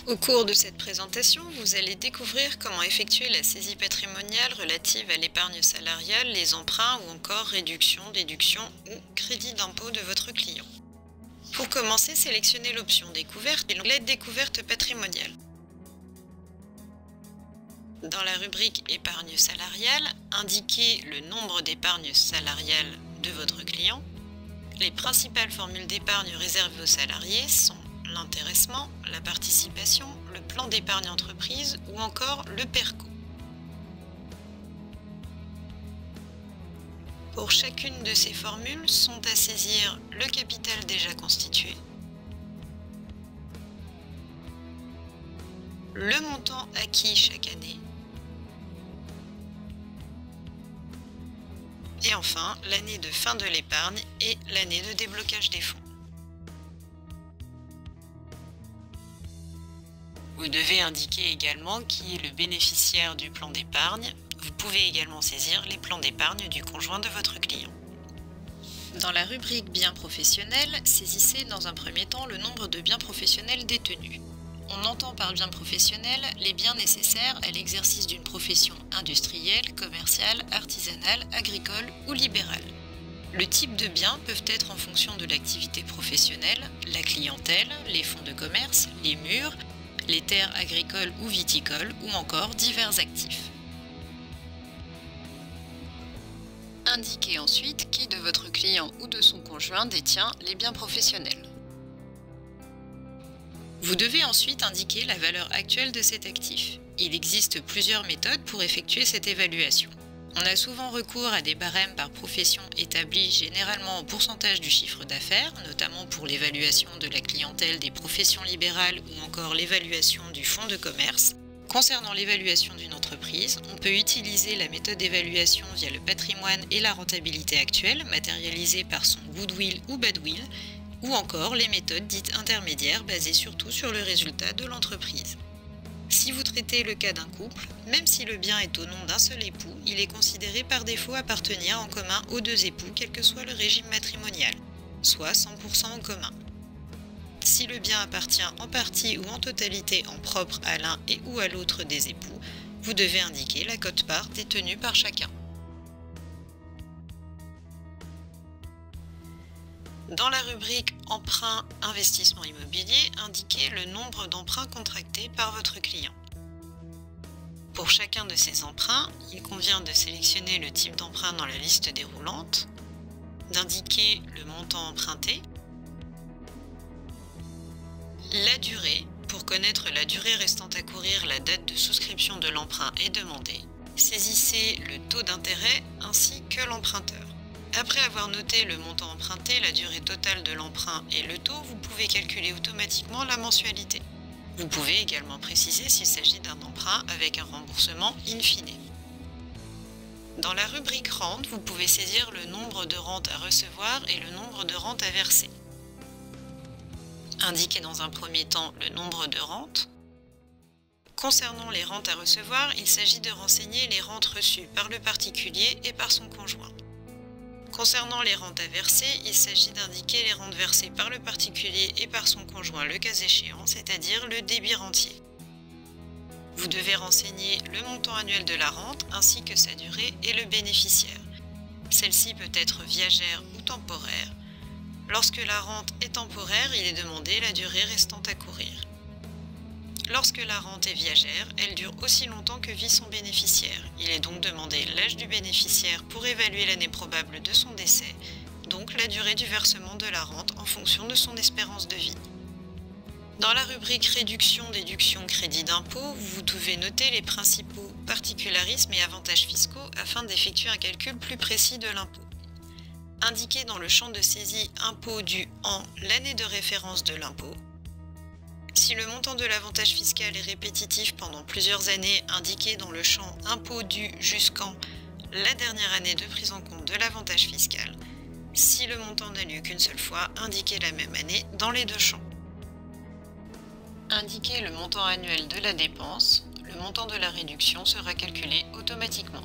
Au cours de cette présentation, vous allez découvrir comment effectuer la saisie patrimoniale relative à l'épargne salariale, les emprunts ou encore réduction, déduction ou crédit d'impôt de votre client. Pour commencer, sélectionnez l'option découverte et l'onglet découverte patrimoniale. Dans la rubrique épargne salariale, indiquez le nombre d'épargnes salariales de votre client. Les principales formules d'épargne réservées aux salariés sont l'intéressement, la participation, le plan d'épargne entreprise ou encore le PERCO. Pour chacune de ces formules sont à saisir le capital déjà constitué, le montant acquis chaque année et enfin l'année de fin de l'épargne et l'année de déblocage des fonds. Vous devez indiquer également qui est le bénéficiaire du plan d'épargne. Vous pouvez également saisir les plans d'épargne du conjoint de votre client. Dans la rubrique biens professionnels, saisissez dans un premier temps le nombre de biens professionnels détenus. On entend par biens professionnels les biens nécessaires à l'exercice d'une profession industrielle, commerciale, artisanale, agricole ou libérale. Le type de biens peuvent être en fonction de l'activité professionnelle, la clientèle, les fonds de commerce, les murs, les terres agricoles ou viticoles ou encore divers actifs. Indiquez ensuite qui de votre client ou de son conjoint détient les biens professionnels. Vous devez ensuite indiquer la valeur actuelle de cet actif. Il existe plusieurs méthodes pour effectuer cette évaluation. On a souvent recours à des barèmes par profession établis généralement en pourcentage du chiffre d'affaires, notamment pour l'évaluation de la clientèle des professions libérales ou encore l'évaluation du fonds de commerce. Concernant l'évaluation d'une entreprise, on peut utiliser la méthode d'évaluation via le patrimoine et la rentabilité actuelle, matérialisée par son goodwill ou badwill, ou encore les méthodes dites intermédiaires basées surtout sur le résultat de l'entreprise. Si vous traitez le cas d'un couple, même si le bien est au nom d'un seul époux, il est considéré par défaut appartenir en commun aux deux époux, quel que soit le régime matrimonial, soit 100% en commun. Si le bien appartient en partie ou en totalité en propre à l'un et ou à l'autre des époux, vous devez indiquer la quote-part détenue par chacun. Dans la rubrique Emprunt investissement immobilier, indiquez le nombre d'emprunts contractés par votre client. Pour chacun de ces emprunts, il convient de sélectionner le type d'emprunt dans la liste déroulante, d'indiquer le montant emprunté, la durée. Pour connaître la durée restant à courir, la date de souscription de l'emprunt est demandée. Saisissez le taux d'intérêt ainsi que l'emprunteur. Après avoir noté le montant emprunté, la durée totale de l'emprunt et le taux, vous pouvez calculer automatiquement la mensualité. Vous pouvez également préciser s'il s'agit d'un emprunt avec un remboursement in fine. Dans la rubrique rente, vous pouvez saisir le nombre de rentes à recevoir et le nombre de rentes à verser. Indiquez dans un premier temps le nombre de rentes. Concernant les rentes à recevoir, il s'agit de renseigner les rentes reçues par le particulier et par son conjoint. Concernant les rentes à verser, il s'agit d'indiquer les rentes versées par le particulier et par son conjoint le cas échéant, c'est-à-dire le débit rentier. Vous devez renseigner le montant annuel de la rente ainsi que sa durée et le bénéficiaire. Celle-ci peut être viagère ou temporaire. Lorsque la rente est temporaire, il est demandé la durée restant à courir. Lorsque la rente est viagère, elle dure aussi longtemps que vit son bénéficiaire. Il est donc demandé l'âge du bénéficiaire pour évaluer l'année probable de son décès, donc la durée du versement de la rente en fonction de son espérance de vie. Dans la rubrique réduction, déduction, crédit d'impôt, vous devez noter les principaux particularismes et avantages fiscaux afin d'effectuer un calcul plus précis de l'impôt. Indiquez dans le champ de saisie impôt dû en l'année de référence de l'impôt. Si le montant de l'avantage fiscal est répétitif pendant plusieurs années, indiquez dans le champ impôt dû jusqu'en la dernière année de prise en compte de l'avantage fiscal. Si le montant n'a lieu qu'une seule fois, indiquez la même année dans les deux champs. Indiquez le montant annuel de la dépense. Le montant de la réduction sera calculé automatiquement.